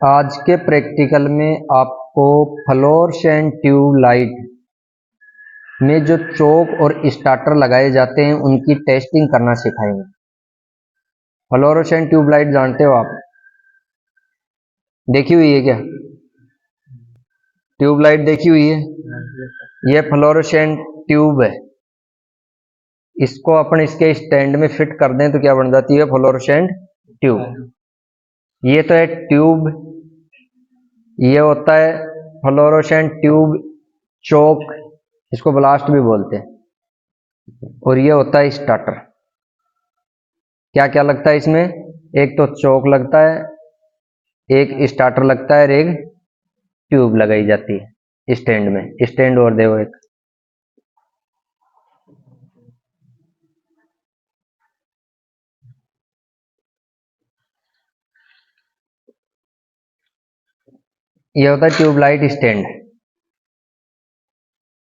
आज के प्रैक्टिकल में आपको फ्लोरेसेंट ट्यूब लाइट में जो चोक और स्टार्टर लगाए जाते हैं उनकी टेस्टिंग करना सिखाएंगे। फ्लोरेसेंट ट्यूब लाइट जानते हो आप? देखी हुई है क्या? ट्यूब लाइट देखी हुई है? यह फ्लोरेसेंट ट्यूब है। इसको अपन इसके स्टैंड में फिट कर दें तो क्या बन जाती है? Fluorescent tube. ये तो है ट्यूब, ये होता है फ्लोरेसेंट ट्यूब चोक, इसको ब्लास्ट भी बोलते हैं। और ये होता है स्टार्टर। क्या क्या लगता है इसमें? एक तो चोक लगता है, एक स्टार्टर लगता है और एक ट्यूब लगाई जाती है स्टैंड में। स्टैंड और देखो एक, ये होता है ट्यूबलाइट स्टैंड।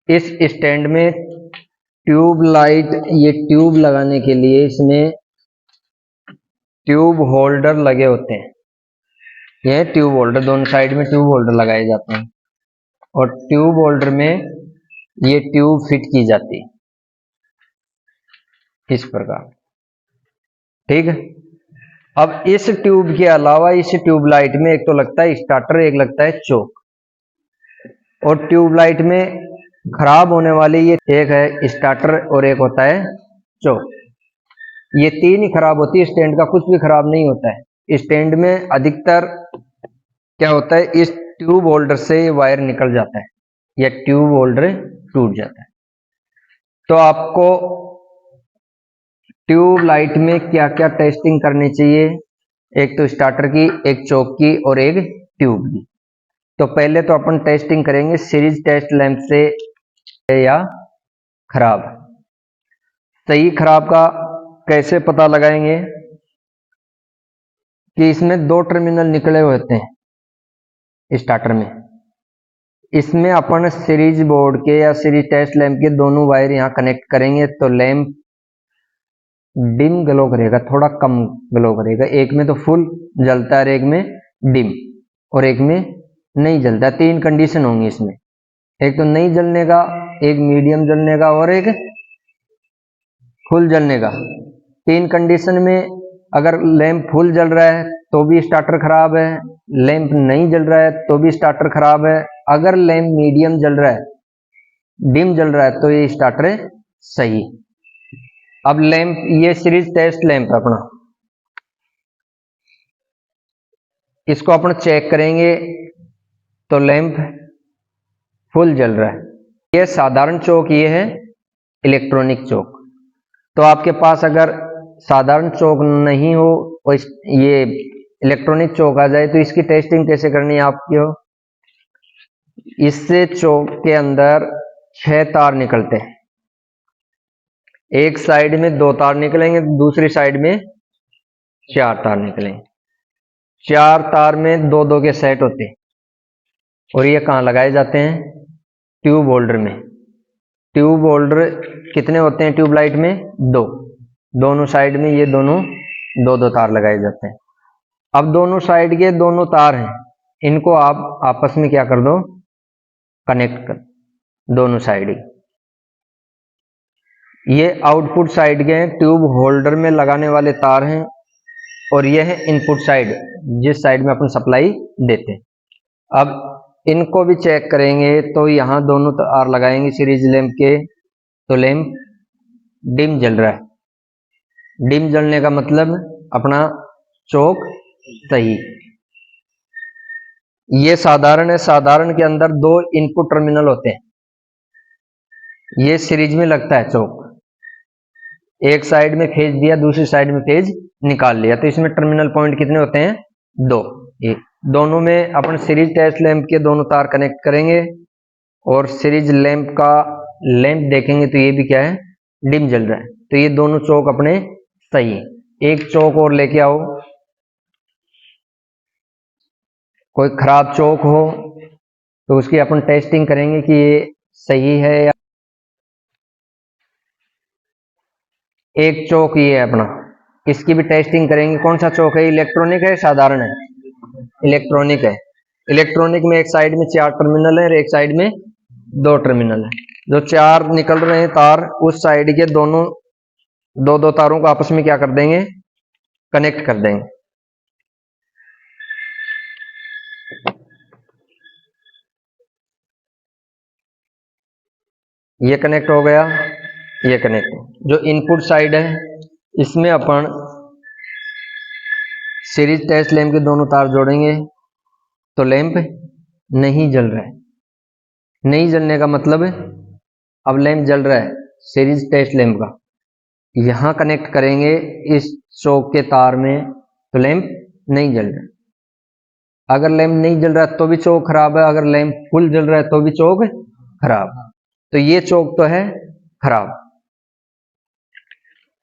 इस स्टैंड में ट्यूबलाइट, ये ट्यूब लगाने के लिए इसमें ट्यूब होल्डर लगे होते हैं। ये ट्यूब होल्डर, दोनों साइड में ट्यूब होल्डर लगाए जाते हैं और ट्यूब होल्डर में ये ट्यूब फिट की जाती है इस प्रकार। ठीक है। अब इस ट्यूब के अलावा इस ट्यूबलाइट में एक तो लगता है स्टार्टर, एक लगता है चोक। और ट्यूबलाइट में खराब होने वाली ये एक है स्टार्टर और एक होता है चोक। ये तीन ही खराब होती है, स्टैंड का कुछ भी खराब नहीं होता है। स्टैंड में अधिकतर क्या होता है, इस ट्यूब होल्डर से वायर निकल जाता है या ट्यूब होल्डर टूट जाता है। तो आपको ट्यूब लाइट में क्या क्या टेस्टिंग करनी चाहिए? एक तो स्टार्टर की, एक चोक की और एक ट्यूब की। तो पहले तो अपन टेस्टिंग करेंगे सीरीज टेस्ट लैंप से या खराब। सही खराब का कैसे पता लगाएंगे? कि इसमें दो टर्मिनल निकले हुए होते हैं स्टार्टर में। इसमें अपन सीरीज बोर्ड के या सीरीज टेस्ट लैंप के दोनों वायर यहां कनेक्ट करेंगे तो लैंप डिम ग्लो करेगा, थोड़ा कम ग्लो करेगा। एक में तो फुल जलता है, एक में डिम और एक में नहीं जलता। तीन कंडीशन होंगी इसमें, एक तो नहीं जलने का, एक मीडियम जलने का और एक फुल जलने का। तीन कंडीशन में अगर लैंप फुल जल रहा है तो भी स्टार्टर खराब है, लैंप नहीं जल रहा है तो भी स्टार्टर खराब है। अगर लैंप मीडियम जल रहा है, डिम जल रहा है तो ये स्टार्टर है सही। अब लैंप, ये सीरीज टेस्ट लैंप है अपना, इसको अपन चेक करेंगे तो लैंप फुल जल रहा है। ये साधारण चौक, ये है इलेक्ट्रॉनिक चौक। तो आपके पास अगर साधारण चौक नहीं हो और ये इलेक्ट्रॉनिक चौक आ जाए तो इसकी टेस्टिंग कैसे करनी है आपको? इससे चौक के अंदर 6 तार निकलते हैं। एक साइड में 2 तार निकलेंगे, दूसरी साइड में 4 तार निकलेंगे। 4 तार में 2-2 के सेट होते हैं और ये कहाँ लगाए जाते हैं? ट्यूब होल्डर में। ट्यूब होल्डर कितने होते हैं ट्यूबलाइट में? 2। दोनों साइड में ये दोनों 2-2 तार लगाए जाते हैं। अब दोनों साइड के दोनों तार हैं, इनको आप आपस में क्या कर दो? कनेक्ट कर, दोनों साइड ही। ये आउटपुट साइड के ट्यूब होल्डर में लगाने वाले तार हैं और ये है इनपुट साइड, जिस साइड में अपन सप्लाई देते हैं। अब इनको भी चेक करेंगे तो यहाँ दोनों तार लगाएंगे सीरीज लैंप के, तो लैंप डिम जल रहा है। डिम जलने का मतलब अपना चौक सही। ये साधारण है, साधारण के अंदर 2 इनपुट टर्मिनल होते हैं। ये सीरीज में लगता है चौक, एक साइड में फेज दिया, दूसरी साइड में फेज निकाल लिया, तो इसमें टर्मिनल पॉइंट कितने होते हैं? 2। ये दोनों में अपन सीरीज टेस्ट लैंप के दोनों तार कनेक्ट करेंगे और सीरीज लैंप का लैंप देखेंगे तो ये भी क्या है? डिम जल रहा है। तो ये दोनों चौक अपने सही है। एक चौक और लेके आओ, कोई खराब चौक हो तो उसकी अपन टेस्टिंग करेंगे कि ये सही है या। एक चौक ये है अपना, इसकी भी टेस्टिंग करेंगे। कौन सा चौक है? इलेक्ट्रॉनिक है साधारण है? इलेक्ट्रॉनिक है। इलेक्ट्रॉनिक में एक साइड में 4 टर्मिनल है और एक साइड में 2 टर्मिनल है। जो 4 निकल रहे हैं तार, उस साइड के दोनों दो तारों को आपस में क्या कर देंगे, कनेक्ट कर देंगे। ये कनेक्ट हो गया, ये कनेक्ट। जो इनपुट साइड है इसमें अपन सीरीज टेस्ट लैंप के दोनों तार जोड़ेंगे तो लैंप नहीं जल रहा है। नहीं जलने का मतलब है अब लैंप जल रहा है सीरीज टेस्ट लैंप का। यहां कनेक्ट करेंगे इस चौक के तार में तो लैंप नहीं जल रहा है। अगर लैंप नहीं जल रहा है तो भी चौक खराब है, अगर लैंप फुल जल रहा है तो भी चौक खराब। तो ये चौक तो है खराब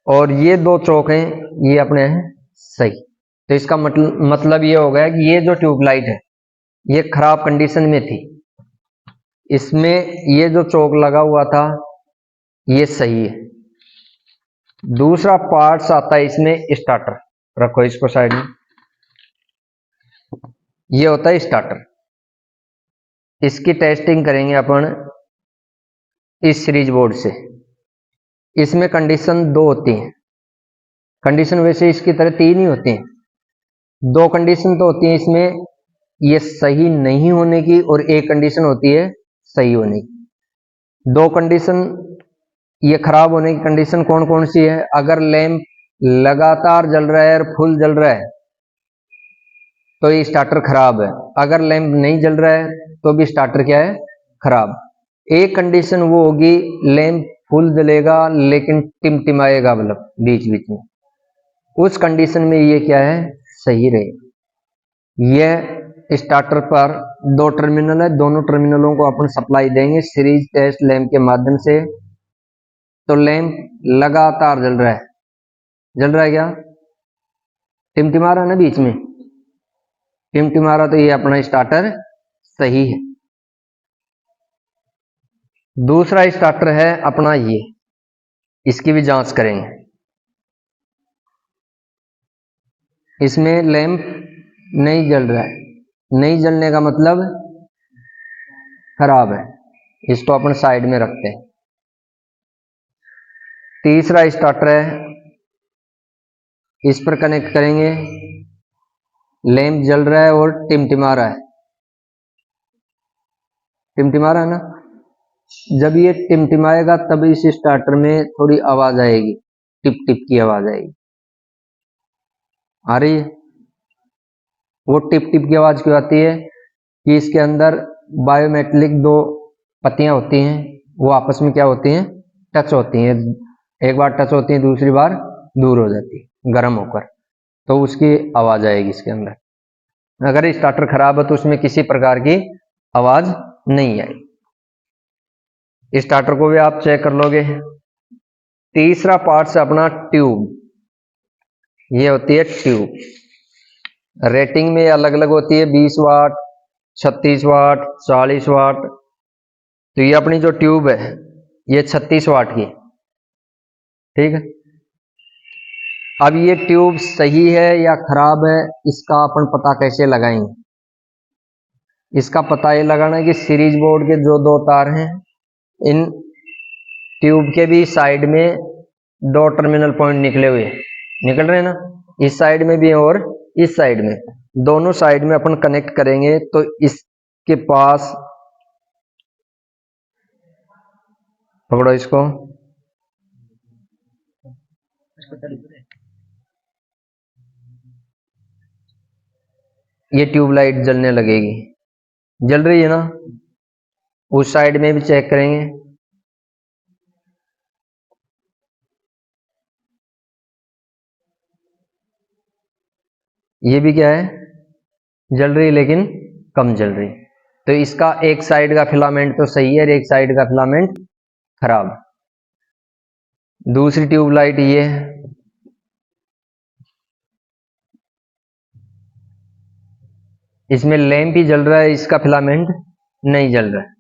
और ये 2 चौक हैं ये अपने हैं सही। तो इसका मतलब ये हो गया कि ये जो ट्यूबलाइट है ये खराब कंडीशन में थी, इसमें ये जो चौक लगा हुआ था ये सही है। दूसरा पार्ट्स आता है इसमें स्टार्टर, रखो इसको साइड में। ये होता है स्टार्टर, इसकी टेस्टिंग करेंगे अपन इस सीरीज बोर्ड से। इसमें कंडीशन 2 होती हैं। कंडीशन वैसे इसकी तरह 3 ही होती हैं, 2 कंडीशन तो होती है इसमें, ये सही नहीं होने की और एक कंडीशन होती है सही होने की। 2 कंडीशन ये खराब होने की कंडीशन कौन कौन सी है? अगर लैंप लगातार जल रहा है और फुल जल रहा है तो ये स्टार्टर खराब है। अगर लैंप नहीं जल रहा है तो भी स्टार्टर क्या है, खराब। एक कंडीशन वो होगी लैंप फुल जलेगा लेकिन टिमटिमाएगा बल्ब बीच बीच में, उस कंडीशन में ये क्या है, सही रहेगा। यह स्टार्टर पर 2 टर्मिनल है, दोनों टर्मिनलों को अपन सप्लाई देंगे सीरीज टेस्ट लैंप के माध्यम से। तो लैंप लगातार जल रहा है, जल रहा है क्या, टिमटिमा रहा है ना बीच में, टिमटिमा रहा, तो ये अपना स्टार्टर सही है। दूसरा स्टार्टर है अपना ये, इसकी भी जांच करेंगे। इसमें लैंप नहीं जल रहा है, नहीं जलने का मतलब खराब है, इसको अपन साइड में रखते हैं। तीसरा स्टार्टर है, इस पर कनेक्ट करेंगे, लैंप जल रहा है और टिमटिमा रहा है, टिमटिमा रहा है ना। जब ये टिमटिमाएगा तब इस स्टार्टर में थोड़ी आवाज आएगी, टिप टिप की आवाज आएगी, आ रही है। वो टिप टिप की आवाज क्यों आती है कि इसके अंदर बायोमेट्रिक 2 पत्तियां होती हैं, वो आपस में क्या होती हैं, टच होती हैं। एक बार टच होती है, दूसरी बार दूर हो जाती है गर्म होकर, तो उसकी आवाज आएगी इसके अंदर। अगर स्टार्टर खराब है तो उसमें किसी प्रकार की आवाज नहीं आएगी। स्टार्टर को भी आप चेक कर लोगे। तीसरा पार्ट है अपना ट्यूब, ये होती है ट्यूब। रेटिंग में अलग अलग होती है, 20 वाट, 36 वाट, 40 वाट। तो ये अपनी जो ट्यूब है ये 36 वाट की, ठीक है। अब ये ट्यूब सही है या खराब है, इसका अपन पता कैसे लगाएंगे? इसका पता ये लगाना है कि सीरीज बोर्ड के जो 2 तार हैं, इन ट्यूब के भी साइड में 2 टर्मिनल पॉइंट निकले हुए निकल रहे हैं ना, इस साइड में भी और इस साइड में, दोनों साइड में अपन कनेक्ट करेंगे। तो इसके पास पकड़ो इसको, ये ट्यूबलाइट जलने लगेगी, जल रही है ना। उस साइड में भी चेक करेंगे, ये भी क्या है, जल रही लेकिन कम जल रही। तो इसका एक साइड का फिलामेंट तो सही है और एक साइड का फिलामेंट खराब। दूसरी ट्यूबलाइट ये है, इसमें लैंप ही जल रहा है, इसका फिलामेंट नहीं जल रहा है,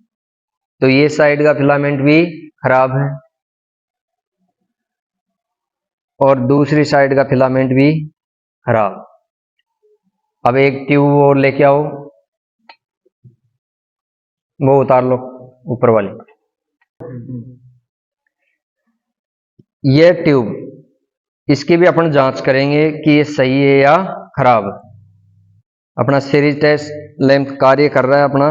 तो ये साइड का फिलामेंट भी खराब है और दूसरी साइड का फिलामेंट भी खराब। अब एक ट्यूब और लेके आओ, वो उतार लो ऊपर वाली। ये ट्यूब, इसकी भी अपन जांच करेंगे कि ये सही है या खराब। अपना सीरीज टेस्ट लैंप कार्य कर रहा है अपना,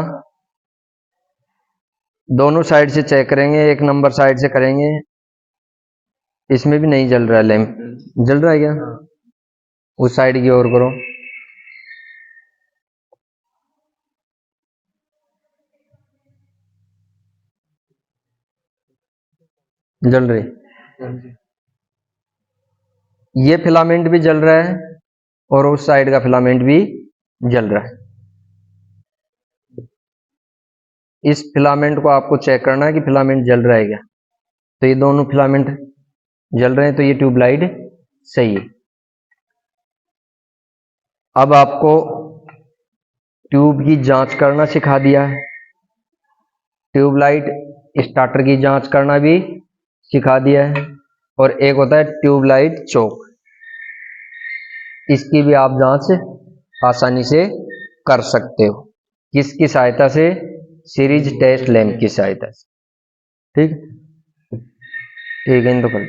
दोनों साइड से चेक करेंगे, एक नंबर साइड से करेंगे। इसमें भी नहीं जल रहा है लैंप, जल रहा है क्या? उस साइड की ओर करो। जल रही, ये फिलामेंट भी जल रहा है और उस साइड का फिलामेंट भी जल रहा है। इस फिलामेंट को आपको चेक करना है कि फिलामेंट जल रहा है क्या। तो ये दोनों फिलामेंट जल रहे हैं, तो ये ट्यूबलाइट सही है। अब आपको ट्यूब की जांच करना सिखा दिया है, ट्यूबलाइट स्टार्टर की जांच करना भी सिखा दिया है, और एक होता है ट्यूबलाइट चौक, इसकी भी आप जांच आसानी से कर सकते हो। किसकी सहायता से? सीरीज टेस्ट लैंप की सहायता से। ठीक ठीक है, इन तो कर